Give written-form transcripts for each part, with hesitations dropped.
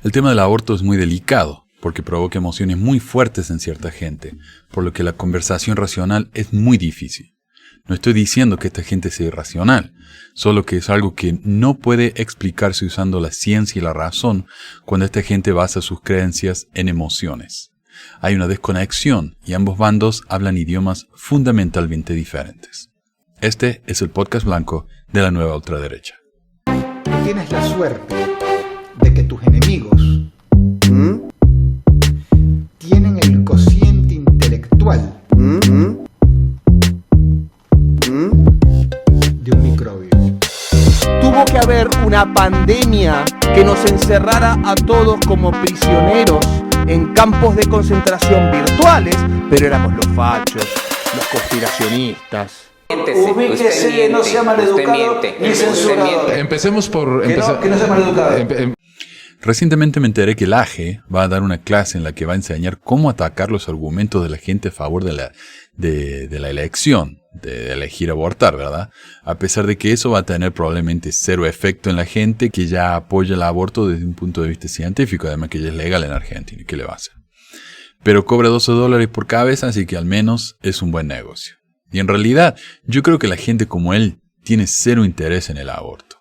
El tema del aborto es muy delicado, porque provoca emociones muy fuertes en cierta gente, por lo que la conversación racional es muy difícil. No estoy diciendo que esta gente sea irracional, solo que es algo que no puede explicarse usando la ciencia y la razón cuando esta gente basa sus creencias en emociones. Hay una desconexión y ambos bandos hablan idiomas fundamentalmente diferentes. Este es el podcast blanco de la nueva ultraderecha. Tienes la suerte de que tus enemigos tienen el cociente intelectual de un microbio. Tuvo que haber una pandemia que nos encerrara a todos como prisioneros en campos de concentración virtuales, pero éramos los fachos, los conspiracionistas. Ubíquese, no sea maleducado ni censurado. Empecemos por... Que no sea maleducado. Recientemente me enteré que el AGE va a dar una clase en la que va a enseñar cómo atacar los argumentos de la gente a favor de la elección, de elegir abortar, ¿verdad? A pesar de que eso va a tener probablemente cero efecto en la gente que ya apoya el aborto desde un punto de vista científico, además que ya es legal en Argentina, ¿qué le va a hacer? Pero cobra $12 por cabeza, así que al menos es un buen negocio. Y en realidad, yo creo que la gente como él tiene cero interés en el aborto,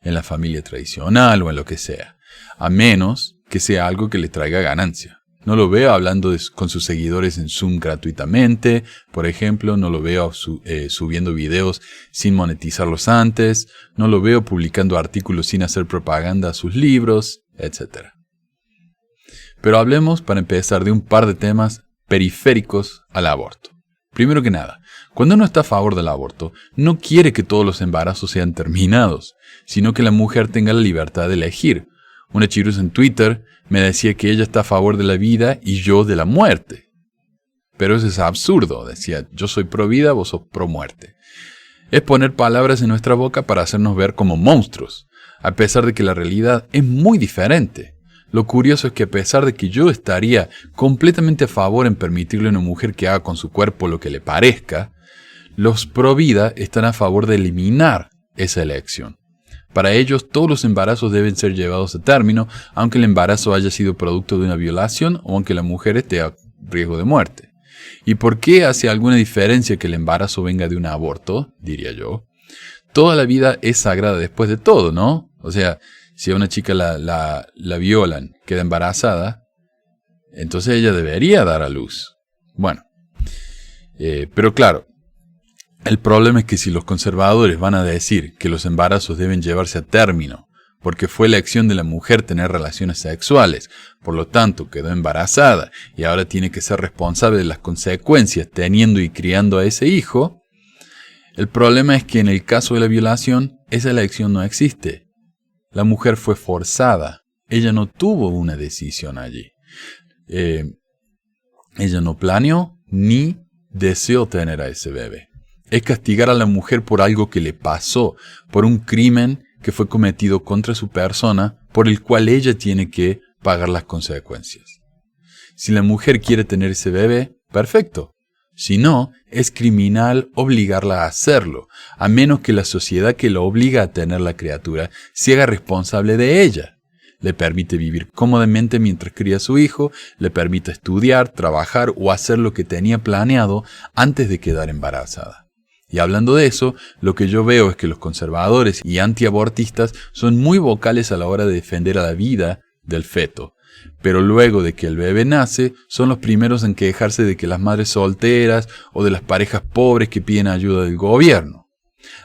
en la familia tradicional o en lo que sea, a menos que sea algo que le traiga ganancia. No lo veo hablando con sus seguidores en Zoom gratuitamente, por ejemplo, no lo veo subiendo videos sin monetizarlos antes, no lo veo publicando artículos sin hacer propaganda a sus libros, etc. Pero hablemos para empezar de un par de temas periféricos al aborto. Primero que nada, cuando uno está a favor del aborto, no quiere que todos los embarazos sean terminados, sino que la mujer tenga la libertad de elegir. Una chirus en Twitter me decía que ella está a favor de la vida y yo de la muerte. Pero eso es absurdo, decía, yo soy pro vida, vos sos pro muerte. Es poner palabras en nuestra boca para hacernos ver como monstruos, a pesar de que la realidad es muy diferente. Lo curioso es que a pesar de que yo estaría completamente a favor en permitirle a una mujer que haga con su cuerpo lo que le parezca, los pro vida están a favor de eliminar esa elección. Para ellos, todos los embarazos deben ser llevados a término, aunque el embarazo haya sido producto de una violación o aunque la mujer esté a riesgo de muerte. ¿Y por qué hace alguna diferencia que el embarazo venga de un aborto? Diría yo. Toda la vida es sagrada después de todo, ¿no? O sea, si a una chica la violan, queda embarazada, entonces ella debería dar a luz. Bueno, pero claro, el problema es que si los conservadores van a decir que los embarazos deben llevarse a término, porque fue elección de la mujer tener relaciones sexuales, por lo tanto quedó embarazada y ahora tiene que ser responsable de las consecuencias teniendo y criando a ese hijo, el problema es que en el caso de la violación, esa elección no existe. La mujer fue forzada, ella no tuvo una decisión allí. Ella no planeó ni deseó tener a ese bebé. Es castigar a la mujer por algo que le pasó, por un crimen que fue cometido contra su persona, por el cual ella tiene que pagar las consecuencias. Si la mujer quiere tener ese bebé, perfecto. Si no, es criminal obligarla a hacerlo, a menos que la sociedad que la obliga a tener la criatura se haga responsable de ella. Le permite vivir cómodamente mientras cría a su hijo, le permite estudiar, trabajar o hacer lo que tenía planeado antes de quedar embarazada. Y hablando de eso, lo que yo veo es que los conservadores y antiabortistas son muy vocales a la hora de defender a la vida del feto. Pero luego de que el bebé nace, son los primeros en quejarse de que las madres solteras o de las parejas pobres que piden ayuda del gobierno.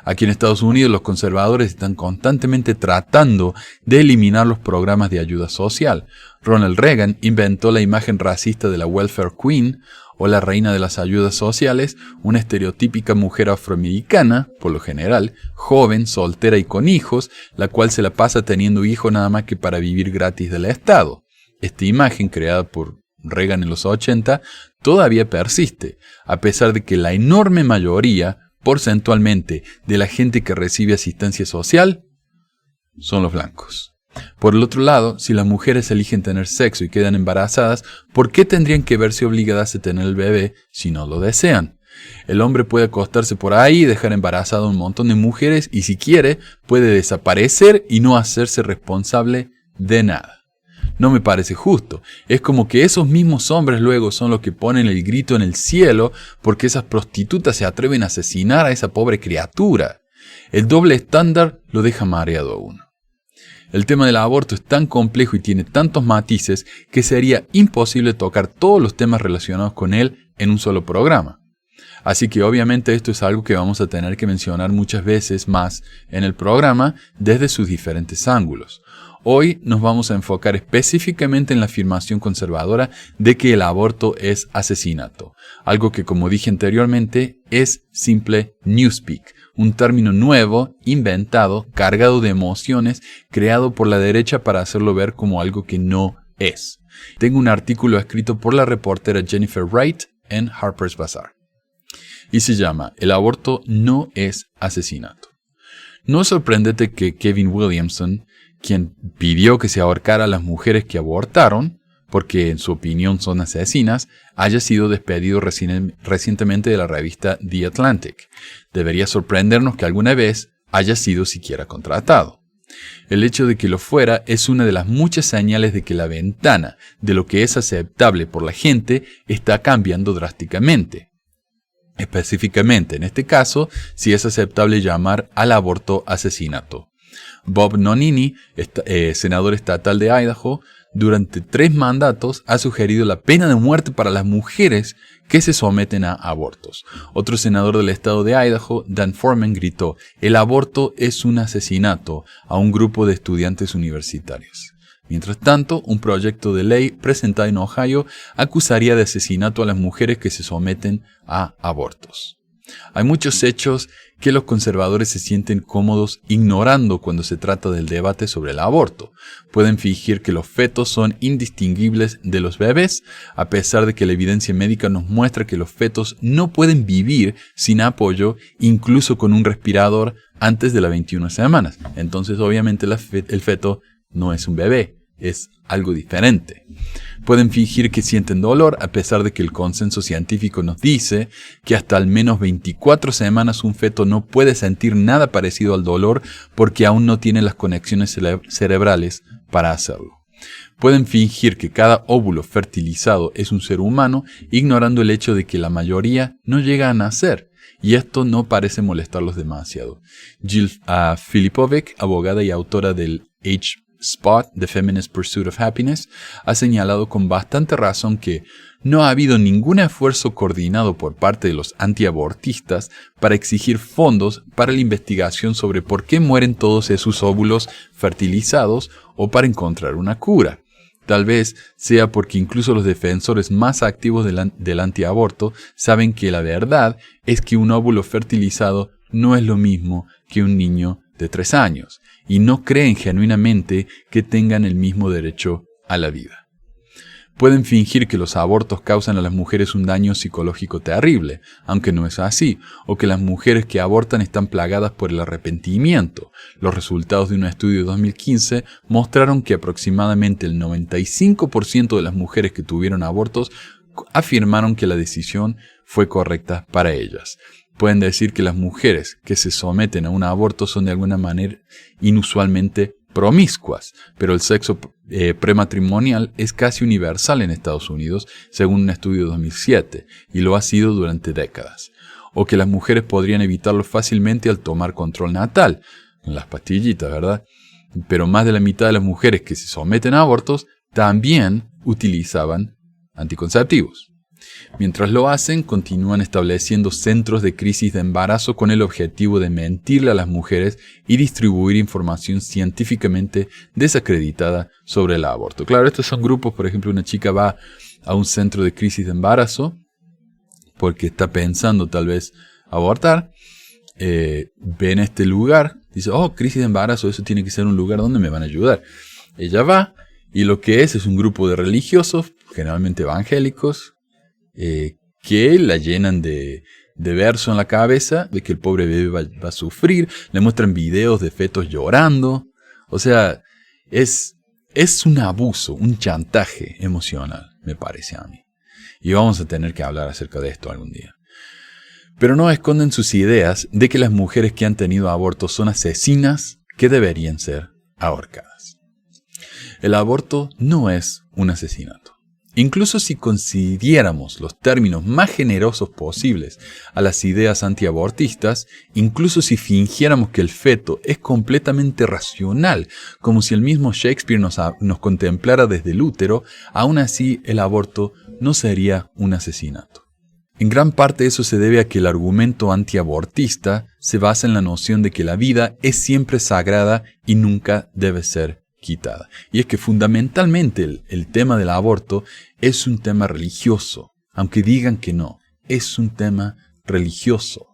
Aquí en Estados Unidos los conservadores están constantemente tratando de eliminar los programas de ayuda social. Ronald Reagan inventó la imagen racista de la welfare queen, o la reina de las ayudas sociales, una estereotípica mujer afroamericana, por lo general, joven, soltera y con hijos, la cual se la pasa teniendo hijos nada más que para vivir gratis del Estado. Esta imagen, creada por Reagan en los 80, todavía persiste, a pesar de que la enorme mayoría, porcentualmente, de la gente que recibe asistencia social son los blancos. Por el otro lado, si las mujeres eligen tener sexo y quedan embarazadas, ¿por qué tendrían que verse obligadas a tener el bebé si no lo desean? El hombre puede acostarse por ahí y dejar embarazado a un montón de mujeres y si quiere, puede desaparecer y no hacerse responsable de nada. no me parece justo. Es como que esos mismos hombres luego son los que ponen el grito en el cielo porque esas prostitutas se atreven a asesinar a esa pobre criatura. El doble estándar lo deja mareado a uno. El tema del aborto es tan complejo y tiene tantos matices que sería imposible tocar todos los temas relacionados con él en un solo programa. Así que obviamente esto es algo que vamos a tener que mencionar muchas veces más en el programa desde sus diferentes ángulos. Hoy nos vamos a enfocar específicamente en la afirmación conservadora de que el aborto es asesinato, algo que, como dije anteriormente, es simple newspeak, un término nuevo, inventado, cargado de emociones, creado por la derecha para hacerlo ver como algo que no es. Tengo un artículo escrito por la reportera Jennifer Wright en Harper's Bazaar. Y se llama El aborto no es asesinato. No es sorprendente que Kevin Williamson, quien pidió que se ahorcara a las mujeres que abortaron, porque en su opinión son asesinas, haya sido despedido recientemente de la revista The Atlantic. Debería sorprendernos que alguna vez haya sido siquiera contratado. El hecho de que lo fuera es una de las muchas señales de que la ventana de lo que es aceptable por la gente está cambiando drásticamente. Específicamente, en este caso, si es aceptable llamar al aborto asesinato. Bob Nonini, senador estatal de Idaho, durante 3 mandatos ha sugerido la pena de muerte para las mujeres que se someten a abortos. Otro senador del estado de Idaho, Dan Foreman, gritó: "El aborto es un asesinato", a un grupo de estudiantes universitarios. Mientras tanto, un proyecto de ley presentado en Ohio acusaría de asesinato a las mujeres que se someten a abortos. Hay muchos hechos que los conservadores se sienten cómodos ignorando cuando se trata del debate sobre el aborto. Pueden fingir que los fetos son indistinguibles de los bebés, a pesar de que la evidencia médica nos muestra que los fetos no pueden vivir sin apoyo, incluso con un respirador, antes de las 21 semanas. Entonces, obviamente, el feto no es un bebé, es algo diferente. Pueden fingir que sienten dolor, a pesar de que el consenso científico nos dice que hasta al menos 24 semanas un feto no puede sentir nada parecido al dolor porque aún no tiene las conexiones cerebrales para hacerlo. Pueden fingir que cada óvulo fertilizado es un ser humano, ignorando el hecho de que la mayoría no llega a nacer. Y esto no parece molestarlos demasiado. Jill Filipovic, abogada y autora del Spot, The Feminist Pursuit of Happiness, ha señalado con bastante razón que no ha habido ningún esfuerzo coordinado por parte de los antiabortistas para exigir fondos para la investigación sobre por qué mueren todos esos óvulos fertilizados o para encontrar una cura. Tal vez sea porque incluso los defensores más activos del antiaborto saben que la verdad es que un óvulo fertilizado no es lo mismo que un niño de 3 años, y no creen genuinamente que tengan el mismo derecho a la vida. Pueden fingir que los abortos causan a las mujeres un daño psicológico terrible, aunque no es así, o que las mujeres que abortan están plagadas por el arrepentimiento. Los resultados de un estudio de 2015 mostraron que aproximadamente el 95% de las mujeres que tuvieron abortos afirmaron que la decisión fue correcta para ellas. Pueden decir que las mujeres que se someten a un aborto son de alguna manera inusualmente promiscuas, pero el sexo prematrimonial es casi universal en Estados Unidos, según un estudio de 2007, y lo ha sido durante décadas. O que las mujeres podrían evitarlo fácilmente al tomar control natal, con las pastillitas, ¿verdad? Pero más de la mitad de las mujeres que se someten a abortos también utilizaban anticonceptivos. Mientras lo hacen, continúan estableciendo centros de crisis de embarazo con el objetivo de mentirle a las mujeres y distribuir información científicamente desacreditada sobre el aborto. Claro, estos son grupos, por ejemplo, una chica va a un centro de crisis de embarazo porque está pensando tal vez abortar, ve en este lugar, dice, crisis de embarazo, eso tiene que ser un lugar donde me van a ayudar. Ella va y lo que es un grupo de religiosos, generalmente evangélicos, que la llenan de verso en la cabeza, de que el pobre bebé va a sufrir, le muestran videos de fetos llorando. O sea, es un abuso, un chantaje emocional, me parece a mí. Y vamos a tener que hablar acerca de esto algún día. Pero no esconden sus ideas de que las mujeres que han tenido abortos son asesinas que deberían ser ahorcadas. El aborto no es un asesinato. Incluso si concediéramos los términos más generosos posibles a las ideas antiabortistas, incluso si fingiéramos que el feto es completamente racional, como si el mismo Shakespeare nos contemplara desde el útero, aún así el aborto no sería un asesinato. En gran parte eso se debe a que el argumento antiabortista se basa en la noción de que la vida es siempre sagrada y nunca debe ser quitada. Y es que fundamentalmente el tema del aborto es un tema religioso, aunque digan que no, es un tema religioso.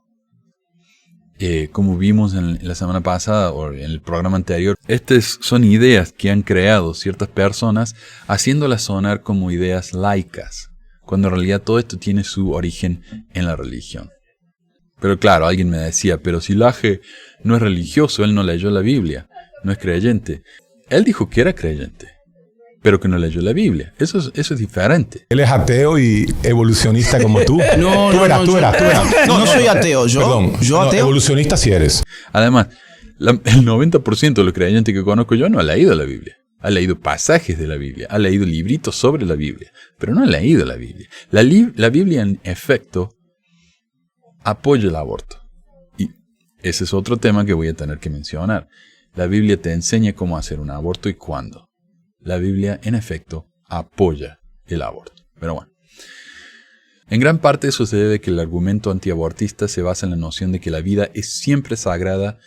Como vimos en la semana pasada o en el programa anterior, estas son ideas que han creado ciertas personas haciéndolas sonar como ideas laicas, cuando en realidad todo esto tiene su origen en la religión. Pero claro, alguien me decía, pero si Laje no es religioso, él no leyó la Biblia, no es creyente. Él dijo que era creyente, pero que no leyó la Biblia. Eso es diferente. Él es ateo y evolucionista como tú. Tú eras. No soy ateo. Yo ateo. Evolucionista sí eres. Además, el 90% de los creyentes que conozco yo no ha leído la Biblia. Ha leído pasajes de la Biblia, ha leído libritos sobre la Biblia, pero no ha leído la Biblia. La Biblia, en efecto, apoya el aborto. Y ese es otro tema que voy a tener que mencionar. La Biblia te enseña cómo hacer un aborto y cuándo. La Biblia, en efecto, apoya el aborto. Pero bueno. En gran parte eso se debe a que el argumento antiabortista se basa en la noción de que la vida es siempre sagrada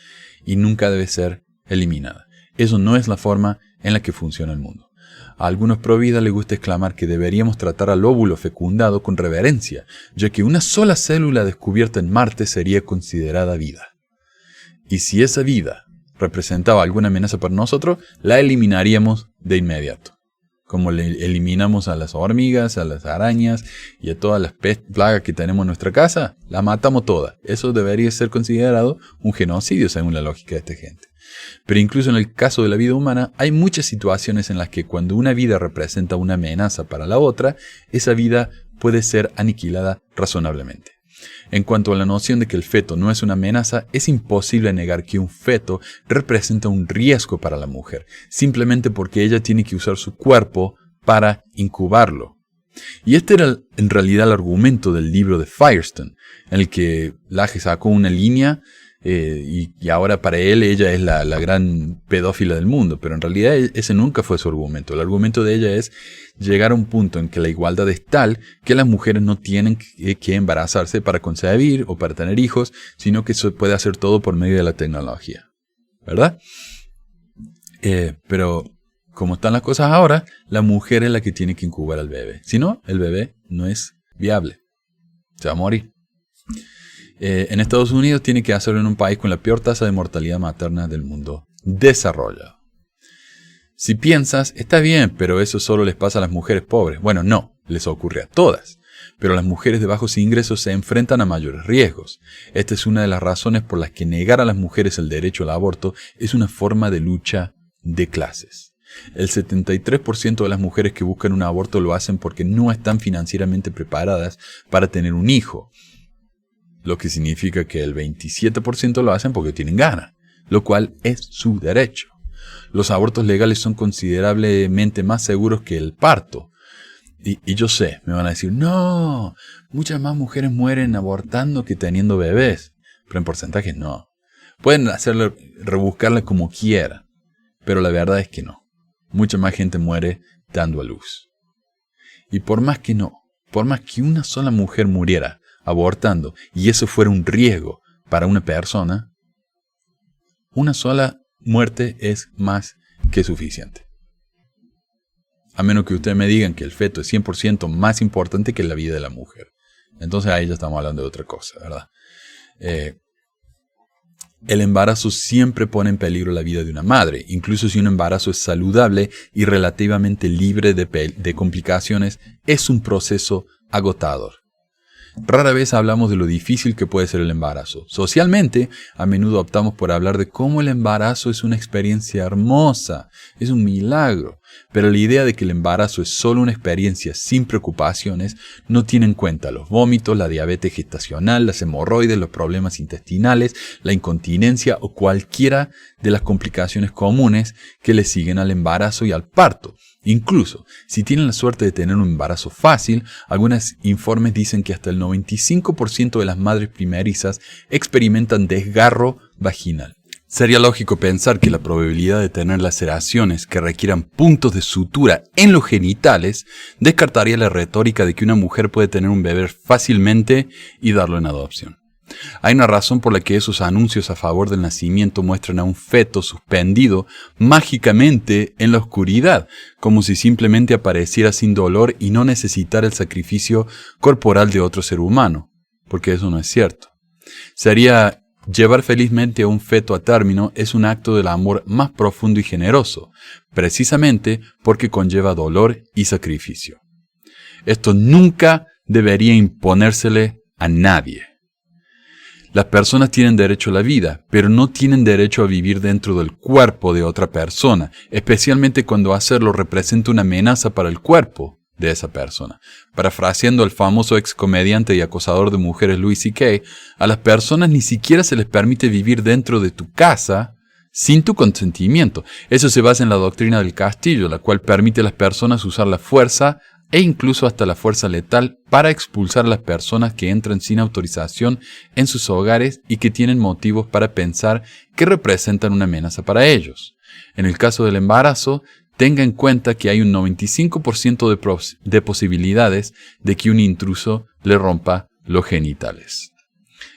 y nunca debe ser eliminada. Eso no es la forma en la que funciona el mundo. A algunos pro vida les gusta exclamar que deberíamos tratar al óvulo fecundado con reverencia, ya que una sola célula descubierta en Marte sería considerada vida. Y si esa vida representaba alguna amenaza para nosotros, la eliminaríamos de inmediato. Como le eliminamos a las hormigas, a las arañas y a todas las plagas que tenemos en nuestra casa, la matamos todas. Eso debería ser considerado un genocidio según la lógica de esta gente. Pero incluso en el caso de la vida humana, hay muchas situaciones en las que cuando una vida representa una amenaza para la otra, esa vida puede ser aniquilada razonablemente. En cuanto a la noción de que el feto no es una amenaza, es imposible negar que un feto representa un riesgo para la mujer, simplemente porque ella tiene que usar su cuerpo para incubarlo. Y este era en realidad el argumento del libro de Firestone, en el que Laje sacó una línea y ahora para él ella es la gran pedófila del mundo, pero en realidad ese nunca fue su argumento. El argumento de ella es llegar a un punto en que la igualdad es tal que las mujeres no tienen que embarazarse para concebir o para tener hijos, sino que se puede hacer todo por medio de la tecnología, ¿verdad? Pero como están las cosas ahora, la mujer es la que tiene que incubar al bebé. Si no, el bebé no es viable, se va a morir. En Estados Unidos tiene que hacerlo en un país con la peor tasa de mortalidad materna del mundo desarrollado. Si piensas, está bien, pero eso solo les pasa a las mujeres pobres. Bueno, no, les ocurre a todas. Pero las mujeres de bajos ingresos se enfrentan a mayores riesgos. Esta es una de las razones por las que negar a las mujeres el derecho al aborto es una forma de lucha de clases. El 73% de las mujeres que buscan un aborto lo hacen porque no están financieramente preparadas para tener un hijo. Lo que significa que el 27% lo hacen porque tienen ganas, lo cual es su derecho. Los abortos legales son considerablemente más seguros que el parto. Y yo sé, me van a decir, no, muchas más mujeres mueren abortando que teniendo bebés. Pero en porcentajes no. Pueden hacerle, rebuscarle como quieran, pero la verdad es que no. Mucha más gente muere dando a luz. Y por más que una sola mujer muriera abortando, y eso fuera un riesgo para una persona, una sola muerte es más que suficiente. A menos que ustedes me digan que el feto es 100% más importante que la vida de la mujer. Entonces ahí ya estamos hablando de otra cosa, ¿verdad? El embarazo siempre pone en peligro la vida de una madre, incluso si un embarazo es saludable y relativamente libre de complicaciones, es un proceso agotador. Rara vez hablamos de lo difícil que puede ser el embarazo. Socialmente, a menudo optamos por hablar de cómo el embarazo es una experiencia hermosa, es un milagro. Pero la idea de que el embarazo es solo una experiencia sin preocupaciones no tiene en cuenta los vómitos, la diabetes gestacional, las hemorroides, los problemas intestinales, la incontinencia o cualquiera de las complicaciones comunes que le siguen al embarazo y al parto. Incluso, si tienen la suerte de tener un embarazo fácil, algunos informes dicen que hasta el 95% de las madres primerizas experimentan desgarro vaginal. Sería lógico pensar que la probabilidad de tener laceraciones que requieran puntos de sutura en los genitales descartaría la retórica de que una mujer puede tener un bebé fácilmente y darlo en adopción. Hay una razón por la que esos anuncios a favor del nacimiento muestran a un feto suspendido mágicamente en la oscuridad, como si simplemente apareciera sin dolor y no necesitara el sacrificio corporal de otro ser humano, porque eso no es cierto. Llevar felizmente a un feto a término es un acto del amor más profundo y generoso, precisamente porque conlleva dolor y sacrificio. Esto nunca debería imponérsele a nadie. Las personas tienen derecho a la vida, pero no tienen derecho a vivir dentro del cuerpo de otra persona, especialmente cuando hacerlo representa una amenaza para el cuerpo de esa persona. Parafraseando al famoso ex comediante y acosador de mujeres Louis C.K., a las personas ni siquiera se les permite vivir dentro de tu casa sin tu consentimiento. Eso se basa en la doctrina del castillo, la cual permite a las personas usar la fuerza e incluso hasta la fuerza letal para expulsar a las personas que entran sin autorización en sus hogares y que tienen motivos para pensar que representan una amenaza para ellos. En el caso del embarazo, tenga en cuenta que hay un 95% de posibilidades de que un intruso le rompa los genitales.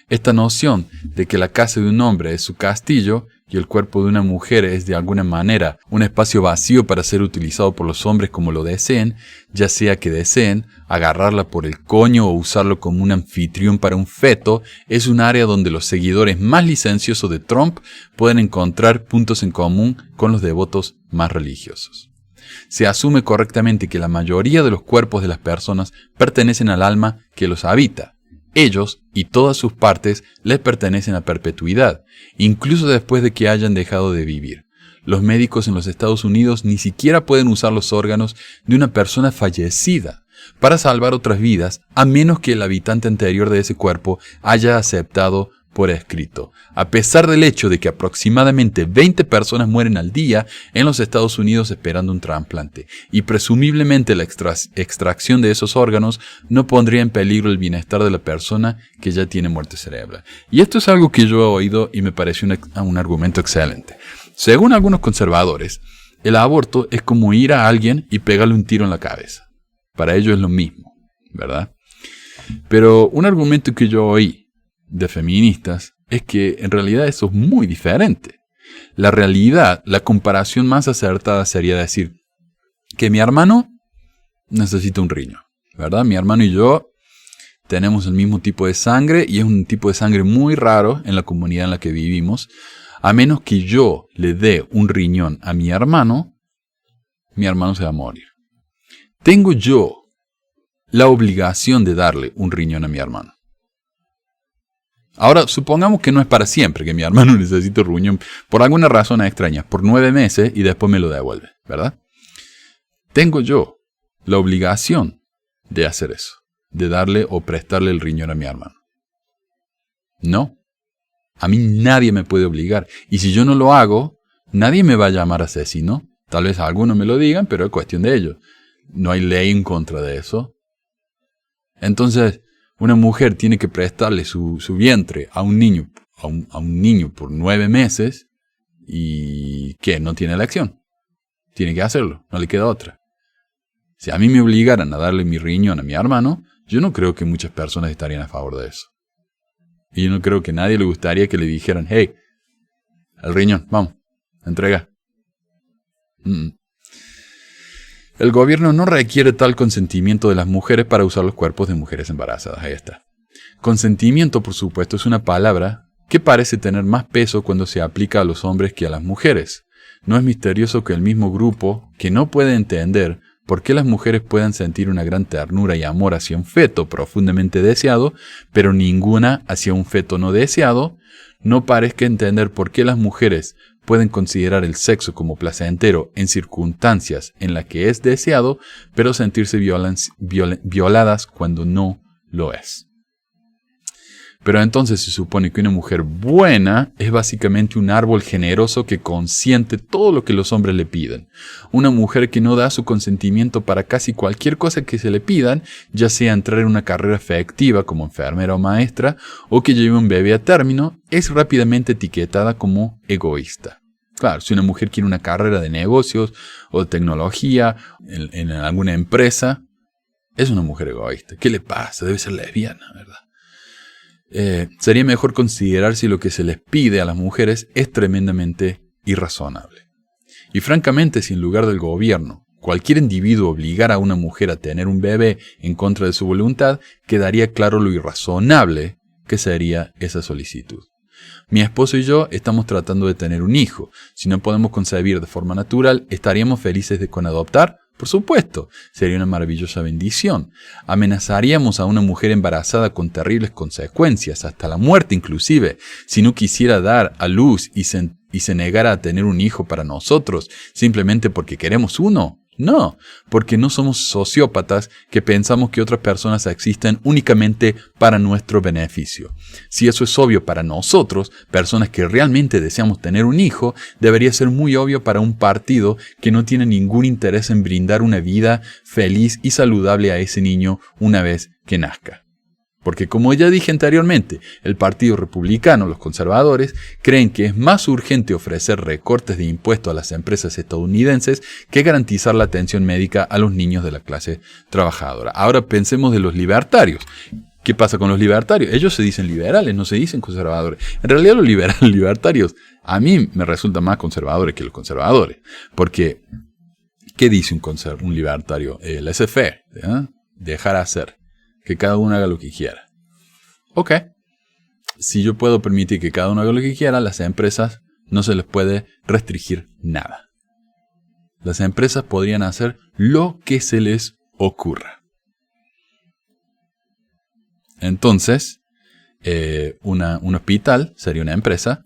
Esta noción de que la casa de un hombre es su castillo y el cuerpo de una mujer es de alguna manera un espacio vacío para ser utilizado por los hombres como lo deseen, ya sea que deseen agarrarla por el coño o usarlo como un anfitrión para un feto, es un área donde los seguidores más licenciosos de Trump pueden encontrar puntos en común con los devotos más religiosos. Se asume correctamente que la mayoría de los cuerpos de las personas pertenecen al alma que los habita. Ellos y todas sus partes les pertenecen a perpetuidad, incluso después de que hayan dejado de vivir. Los médicos en los Estados Unidos ni siquiera pueden usar los órganos de una persona fallecida para salvar otras vidas, a menos que el habitante anterior de ese cuerpo haya aceptado por escrito. A pesar del hecho de que aproximadamente 20 personas mueren al día en los Estados Unidos esperando un trasplante, y presumiblemente la extracción de esos órganos no pondría en peligro el bienestar de la persona que ya tiene muerte cerebral. Y esto es algo que yo he oído y me pareció un argumento excelente. Según algunos conservadores, el aborto es como ir a alguien y pegarle un tiro en la cabeza. Para ellos es lo mismo, ¿verdad? Pero un argumento que yo oí de feministas es que en realidad eso es muy diferente. La realidad, la comparación más acertada sería decir que mi hermano necesita un riñón, ¿verdad? Mi hermano y yo tenemos el mismo tipo de sangre y es un tipo de sangre muy raro en la comunidad en la que vivimos. A menos que yo le dé un riñón a mi hermano se va a morir. ¿Tengo yo la obligación de darle un riñón a mi hermano? Ahora, supongamos que no es para siempre, que mi hermano necesita un riñón por alguna razón extraña, por 9 meses y después me lo devuelve, ¿verdad? ¿Tengo yo la obligación de hacer eso, de darle o prestarle el riñón a mi hermano? No. A mí nadie me puede obligar. Y si yo no lo hago, nadie me va a llamar asesino. Tal vez algunos me lo digan, pero es cuestión de ellos. No hay ley en contra de eso. Entonces, una mujer tiene que prestarle su vientre a un niño, a un niño por 9 meses y ¿qué? No tiene elección. Tiene que hacerlo, no le queda otra. Si a mí me obligaran a darle mi riñón a mi hermano, yo no creo que muchas personas estarían a favor de eso. Y yo no creo que a nadie le gustaría que le dijeran, hey, el riñón, vamos, entrega. El gobierno no requiere tal consentimiento de las mujeres para usar los cuerpos de mujeres embarazadas. Ahí está. Consentimiento, por supuesto, es una palabra que parece tener más peso cuando se aplica a los hombres que a las mujeres. No es misterioso que el mismo grupo que no puede entender ¿Por qué las mujeres pueden sentir una gran ternura y amor hacia un feto profundamente deseado, pero ninguna hacia un feto no deseado? No parezca entender por qué las mujeres pueden considerar el sexo como placentero en circunstancias en las que es deseado, pero sentirse violadas cuando no lo es. Pero entonces se supone que una mujer buena es básicamente un árbol generoso que consiente todo lo que los hombres le piden. Una mujer que no da su consentimiento para casi cualquier cosa que se le pidan, ya sea entrar en una carrera efectiva como enfermera o maestra, o que lleve un bebé a término, es rápidamente etiquetada como egoísta. Claro, si una mujer quiere una carrera de negocios o de tecnología en alguna empresa, es una mujer egoísta. ¿Qué le pasa? Debe ser lesbiana, ¿verdad? Sería mejor considerar si lo que se les pide a las mujeres es tremendamente irrazonable. Y francamente, si en lugar del gobierno, cualquier individuo obligara a una mujer a tener un bebé en contra de su voluntad, quedaría claro lo irrazonable que sería esa solicitud. Mi esposo y yo estamos tratando de tener un hijo. Si no podemos concebir de forma natural, ¿estaríamos felices con adoptar? Por supuesto, sería una maravillosa bendición. Amenazaríamos a una mujer embarazada con terribles consecuencias, hasta la muerte inclusive, si no quisiera dar a luz y se negara a tener un hijo para nosotros, simplemente porque queremos uno. No, porque no somos sociópatas que pensamos que otras personas existen únicamente para nuestro beneficio. Si eso es obvio para nosotros, personas que realmente deseamos tener un hijo, debería ser muy obvio para un partido que no tiene ningún interés en brindar una vida feliz y saludable a ese niño una vez que nazca. Porque como ya dije anteriormente, el Partido Republicano, los conservadores, creen que es más urgente ofrecer recortes de impuestos a las empresas estadounidenses que garantizar la atención médica a los niños de la clase trabajadora. Ahora pensemos de los libertarios. ¿Qué pasa con los libertarios? Ellos se dicen liberales, no se dicen conservadores. En realidad los libertarios a mí me resultan más conservadores que los conservadores. Porque, ¿qué dice un libertario? Laissez-faire, ¿eh? Dejar hacer. Que cada uno haga lo que quiera. Ok. Si yo puedo permitir que cada uno haga lo que quiera, las empresas no se les puede restringir nada. Las empresas podrían hacer lo que se les ocurra. Entonces, un hospital sería una empresa,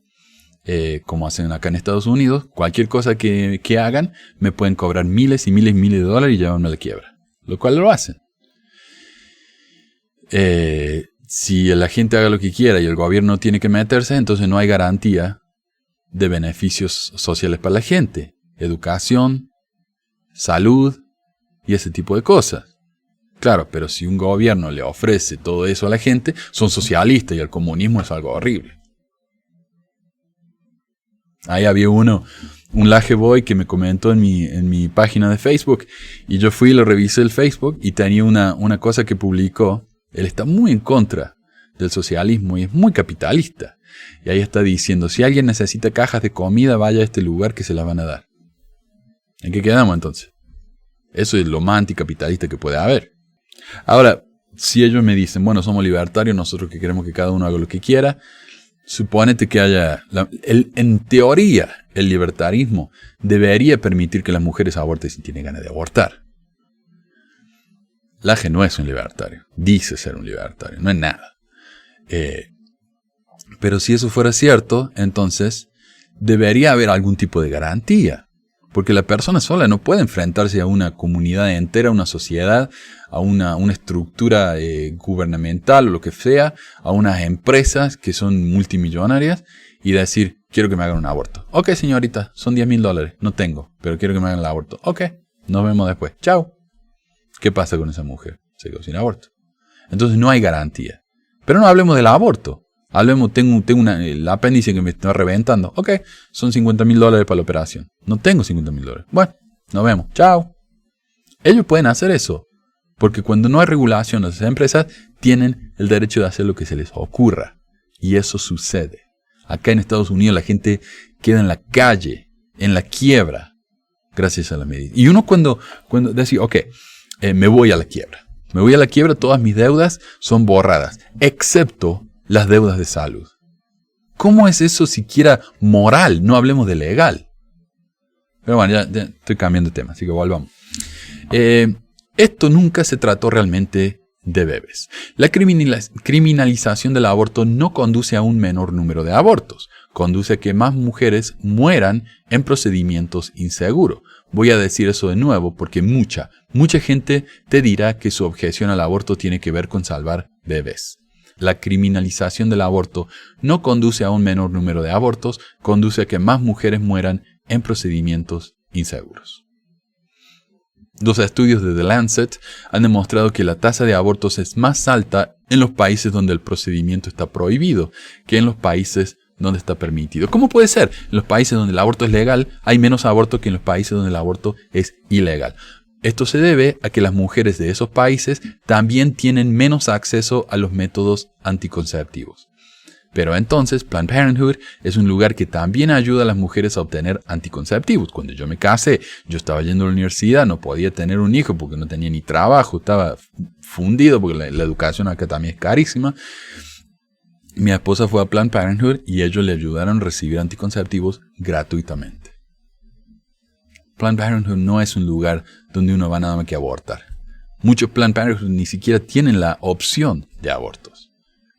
como hacen acá en Estados Unidos. Cualquier cosa que hagan, me pueden cobrar miles y miles y miles de dólares y llevarme a la quiebra. Lo cual lo hacen. Si la gente haga lo que quiera y el gobierno tiene que meterse, entonces no hay garantía de beneficios sociales para la gente. Educación, salud y ese tipo de cosas. Claro, pero si un gobierno le ofrece todo eso a la gente, son socialistas y el comunismo es algo horrible. Ahí había un Lajeboy que me comentó en mi página de Facebook y yo fui y le revisé el Facebook y tenía una cosa que publicó. Él está muy en contra del socialismo y es muy capitalista. Y ahí está diciendo, si alguien necesita cajas de comida, vaya a este lugar que se las van a dar. ¿En qué quedamos entonces? Eso es lo más anticapitalista que puede haber. Ahora, si ellos me dicen, bueno, somos libertarios, nosotros que queremos que cada uno haga lo que quiera, supónete que haya... en teoría, el libertarismo debería permitir que las mujeres aborten si tienen ganas de abortar. Laje no es un libertario, dice ser un libertario, no es nada. Pero si eso fuera cierto, entonces debería haber algún tipo de garantía. Porque la persona sola no puede enfrentarse a una comunidad entera, a una sociedad, a una estructura gubernamental o lo que sea, a unas empresas que son multimillonarias y decir, quiero que me hagan un aborto. Ok, señorita, son $10,000, no tengo, pero quiero que me hagan el aborto. Ok, nos vemos después, chao. ¿Qué pasa con esa mujer? Se quedó sin aborto. Entonces no hay garantía. Pero no hablemos del aborto. Hablemos, tengo el apéndice que me está reventando. Ok, son $50,000 para la operación. No tengo $50,000. Bueno, nos vemos. Chao. Ellos pueden hacer eso. Porque cuando no hay regulación, las empresas tienen el derecho de hacer lo que se les ocurra. Y eso sucede. Acá en Estados Unidos la gente queda en la calle, en la quiebra, gracias a la medida. Y uno cuando dice, ok, me voy a la quiebra. Me voy a la quiebra, todas mis deudas son borradas, excepto las deudas de salud. ¿Cómo es eso siquiera moral? No hablemos de legal. Pero bueno, ya estoy cambiando de tema, así que volvamos. Esto nunca se trató realmente de bebés. La criminalización del aborto no conduce a un menor número de abortos, conduce a que más mujeres mueran en procedimientos inseguros. Voy a decir eso de nuevo porque mucha gente te dirá que su objeción al aborto tiene que ver con salvar bebés. La criminalización del aborto no conduce a un menor número de abortos, conduce a que más mujeres mueran en procedimientos inseguros. Dos estudios de The Lancet han demostrado que la tasa de abortos es más alta en los países donde el procedimiento está prohibido que en los países donde está permitido. ¿Cómo puede ser? En los países donde el aborto es legal hay menos aborto que en los países donde el aborto es ilegal. Esto se debe a que las mujeres de esos países también tienen menos acceso a los métodos anticonceptivos. Pero entonces Planned Parenthood es un lugar que también ayuda a las mujeres a obtener anticonceptivos. Cuando yo me casé, yo estaba yendo a la universidad, no podía tener un hijo porque no tenía ni trabajo, estaba fundido porque la educación acá también es carísima. Mi esposa fue a Planned Parenthood y ellos le ayudaron a recibir anticonceptivos gratuitamente. Planned Parenthood no es un lugar donde uno va nada más que abortar. Muchos Planned Parenthood ni siquiera tienen la opción de abortos.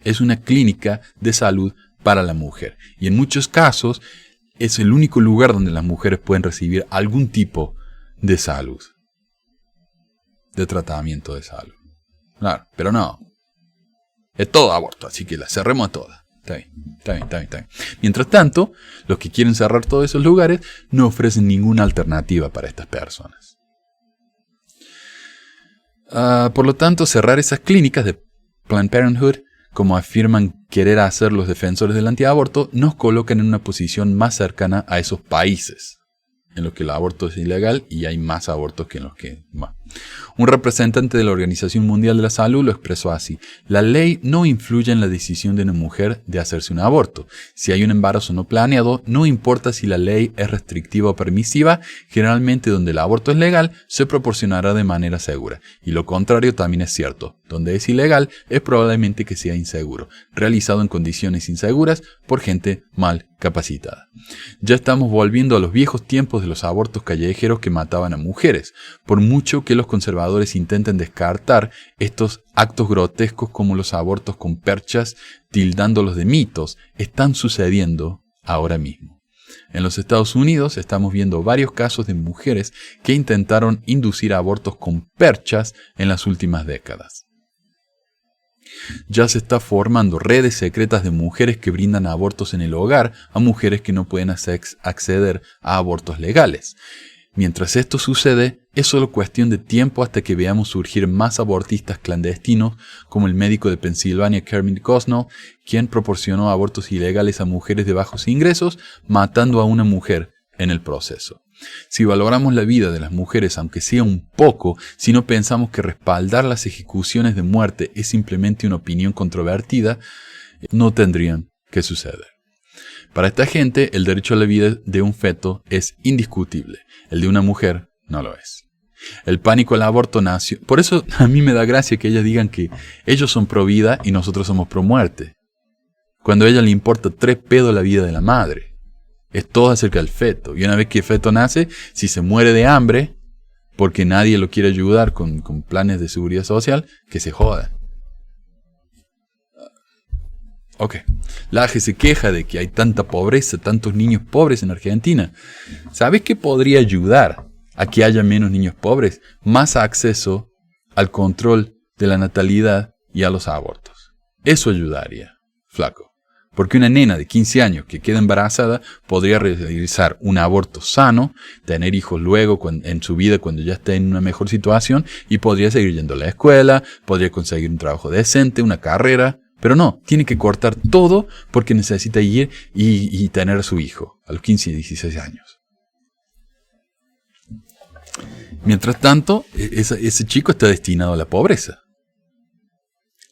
Es una clínica de salud para la mujer. Y en muchos casos es el único lugar donde las mujeres pueden recibir algún tipo de salud. De tratamiento de salud. Claro, pero no. Es todo aborto, así que la cerremos a todas. Está bien. Mientras tanto, los que quieren cerrar todos esos lugares no ofrecen ninguna alternativa para estas personas. Por lo tanto, cerrar esas clínicas de Planned Parenthood, como afirman querer hacer los defensores del antiaborto, nos colocan en una posición más cercana a esos países en los que el aborto es ilegal y hay más abortos que en los que... Bueno. Un representante de la Organización Mundial de la Salud lo expresó así: la ley no influye en la decisión de una mujer de hacerse un aborto. Si hay un embarazo no planeado, no importa si la ley es restrictiva o permisiva, generalmente donde el aborto es legal, se proporcionará de manera segura. Y lo contrario también es cierto. Donde es ilegal, es probablemente que sea inseguro, realizado en condiciones inseguras por gente mal capacitada. Ya estamos volviendo a los viejos tiempos de los abortos callejeros que mataban a mujeres. Por mucho que los conservadores intenten descartar estos actos grotescos como los abortos con perchas, tildándolos de mitos, están sucediendo ahora mismo. En los Estados Unidos estamos viendo varios casos de mujeres que intentaron inducir abortos con perchas en las últimas décadas. Ya se está formando redes secretas de mujeres que brindan abortos en el hogar a mujeres que no pueden acceder a abortos legales. Mientras esto sucede, es solo cuestión de tiempo hasta que veamos surgir más abortistas clandestinos, como el médico de Pensilvania Kermit Gosnell, quien proporcionó abortos ilegales a mujeres de bajos ingresos, matando a una mujer en el proceso. Si valoramos la vida de las mujeres, aunque sea un poco, si no pensamos que respaldar las ejecuciones de muerte es simplemente una opinión controvertida, no tendrían que suceder. Para esta gente, el derecho a la vida de un feto es indiscutible. El de una mujer no lo es. El pánico al aborto nació... Por eso a mí me da gracia que ellas digan que ellos son pro vida y nosotros somos pro muerte. Cuando a ella le importa 3 pedos la vida de la madre. Es todo acerca del feto. Y una vez que el feto nace, si se muere de hambre, porque nadie lo quiere ayudar con planes de seguridad social, que se joda. Ok. La AGE se queja de que hay tanta pobreza, tantos niños pobres en Argentina. ¿Sabes qué podría ayudar a que haya menos niños pobres? Más acceso al control de la natalidad y a los abortos. Eso ayudaría, flaco. Porque una nena de 15 años que queda embarazada podría realizar un aborto sano, tener hijos luego en su vida cuando ya esté en una mejor situación y podría seguir yendo a la escuela, podría conseguir un trabajo decente, una carrera. Pero no, tiene que cortar todo porque necesita ir y tener a su hijo a los 15 y 16 años. Mientras tanto, ese chico está destinado a la pobreza.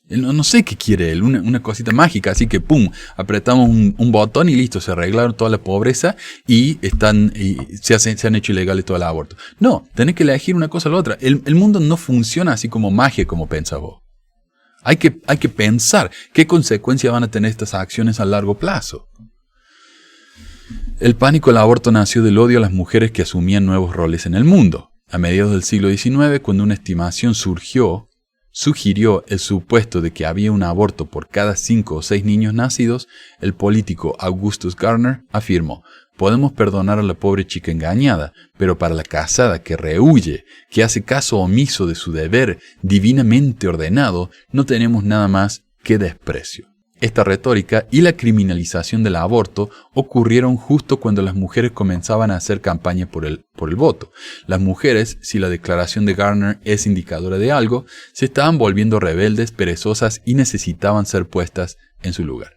Él no sé qué quiere él, una cosita mágica, así que pum, apretamos un botón y listo, se arreglaron toda la pobreza y se han hecho ilegales todo el aborto. No, tenés que elegir una cosa o la otra. El mundo no funciona así como magia como pensás vos. Hay que pensar qué consecuencias van a tener estas acciones a largo plazo. El pánico al aborto nació del odio a las mujeres que asumían nuevos roles en el mundo. a mediados del siglo XIX, cuando una estimación sugirió el supuesto de que había un aborto por cada 5 o 6 niños nacidos, el político Augustus Garner afirmó: podemos perdonar a la pobre chica engañada, pero para la casada que rehúye, que hace caso omiso de su deber divinamente ordenado, no tenemos nada más que desprecio. Esta retórica y la criminalización del aborto ocurrieron justo cuando las mujeres comenzaban a hacer campaña por el voto. Las mujeres, si la declaración de Garner es indicadora de algo, se estaban volviendo rebeldes, perezosas y necesitaban ser puestas en su lugar.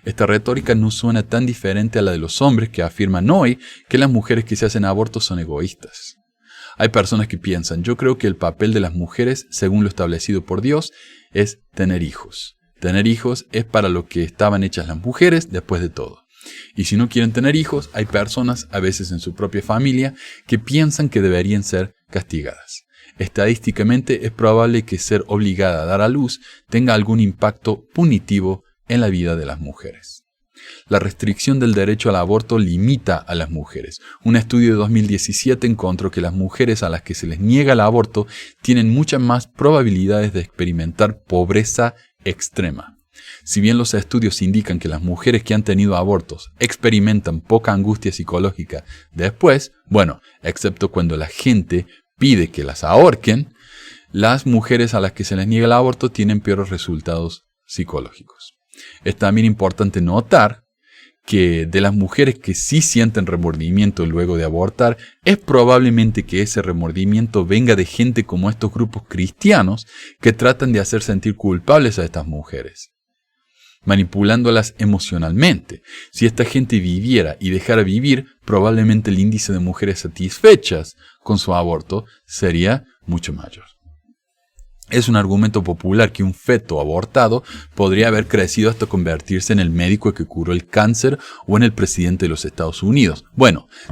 Esta retórica no suena tan diferente a la de los hombres que afirman hoy que las mujeres que se hacen abortos son egoístas. Hay personas que piensan: yo creo que el papel de las mujeres, según lo establecido por Dios, es tener hijos. Tener hijos es para lo que estaban hechas las mujeres después de todo. Y si no quieren tener hijos, hay personas, a veces en su propia familia, que piensan que deberían ser castigadas. Estadísticamente es probable que ser obligada a dar a luz tenga algún impacto punitivo en la vida de las mujeres. La restricción del derecho al aborto limita a las mujeres. Un estudio de 2017 encontró que las mujeres a las que se les niega el aborto tienen muchas más probabilidades de experimentar pobreza extrema. Si bien los estudios indican que las mujeres que han tenido abortos experimentan poca angustia psicológica después, excepto cuando la gente pide que las ahorquen, las mujeres a las que se les niega el aborto tienen peores resultados psicológicos. Es también importante notar que de las mujeres que sí sienten remordimiento luego de abortar, es probablemente que ese remordimiento venga de gente como estos grupos cristianos que tratan de hacer sentir culpables a estas mujeres, manipulándolas emocionalmente. Si esta gente viviera y dejara vivir, probablemente el índice de mujeres satisfechas con su aborto sería mucho mayor. Es un argumento popular que un feto abortado podría haber crecido hasta convertirse en el médico que curó el cáncer o en el presidente de los Estados Unidos.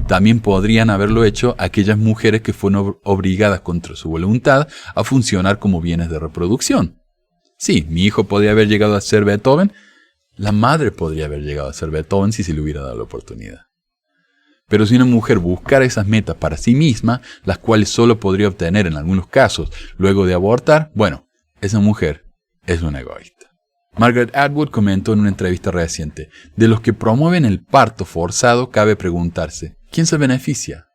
También podrían haberlo hecho aquellas mujeres que fueron obligadas contra su voluntad a funcionar como bienes de reproducción. Sí, mi hijo podría haber llegado a ser Beethoven. La madre podría haber llegado a ser Beethoven si se le hubiera dado la oportunidad. Pero si una mujer buscara esas metas para sí misma, las cuales solo podría obtener en algunos casos luego de abortar, esa mujer es una egoísta. Margaret Atwood comentó en una entrevista reciente: de los que promueven el parto forzado cabe preguntarse, ¿quién se beneficia?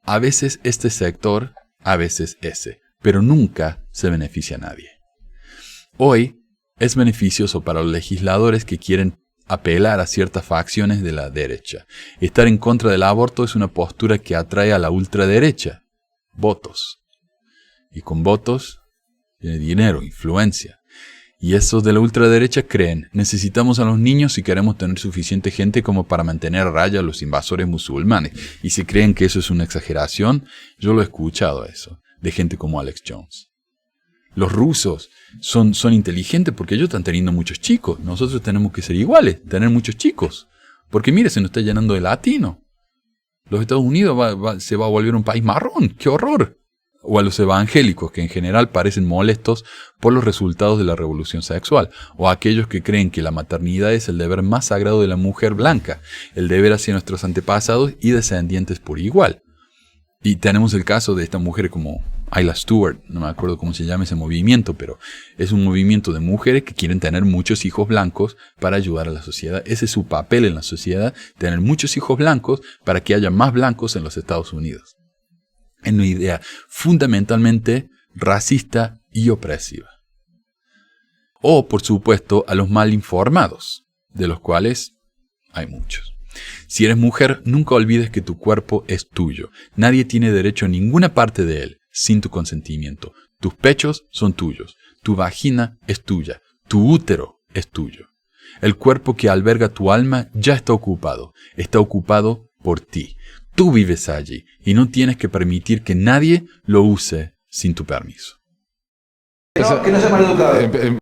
A veces este sector, a veces ese, pero nunca se beneficia a nadie. Hoy es beneficioso para los legisladores que quieren apelar a ciertas facciones de la derecha. Estar en contra del aborto es una postura que atrae a la ultraderecha. Votos. Y con votos viene dinero, influencia. Y esos de la ultraderecha creen: necesitamos a los niños si queremos tener suficiente gente como para mantener a raya a los invasores musulmanes. Y si creen que eso es una exageración, yo lo he escuchado eso, de gente como Alex Jones. Los rusos son inteligentes porque ellos están teniendo muchos chicos. Nosotros tenemos que ser iguales, tener muchos chicos. Porque mire, se nos está llenando de latino. Los Estados Unidos se va a volver un país marrón. ¡Qué horror! O a los evangélicos, que en general parecen molestos por los resultados de la revolución sexual. O a aquellos que creen que la maternidad es el deber más sagrado de la mujer blanca, el deber hacia nuestros antepasados y descendientes por igual. Y tenemos el caso de esta mujer como Ayla Stewart, no me acuerdo cómo se llama ese movimiento, pero es un movimiento de mujeres que quieren tener muchos hijos blancos para ayudar a la sociedad. Ese es su papel en la sociedad, tener muchos hijos blancos para que haya más blancos en los Estados Unidos. Es una idea fundamentalmente racista y opresiva. O, por supuesto, a los mal informados, de los cuales hay muchos. Si eres mujer, nunca olvides que tu cuerpo es tuyo. Nadie tiene derecho a ninguna parte de él sin tu consentimiento. Tus pechos son tuyos. Tu vagina es tuya. Tu útero es tuyo. El cuerpo que alberga tu alma ya está ocupado. Está ocupado por ti. Tú vives allí y no tienes que permitir que nadie lo use sin tu permiso. Que no sea maleducado.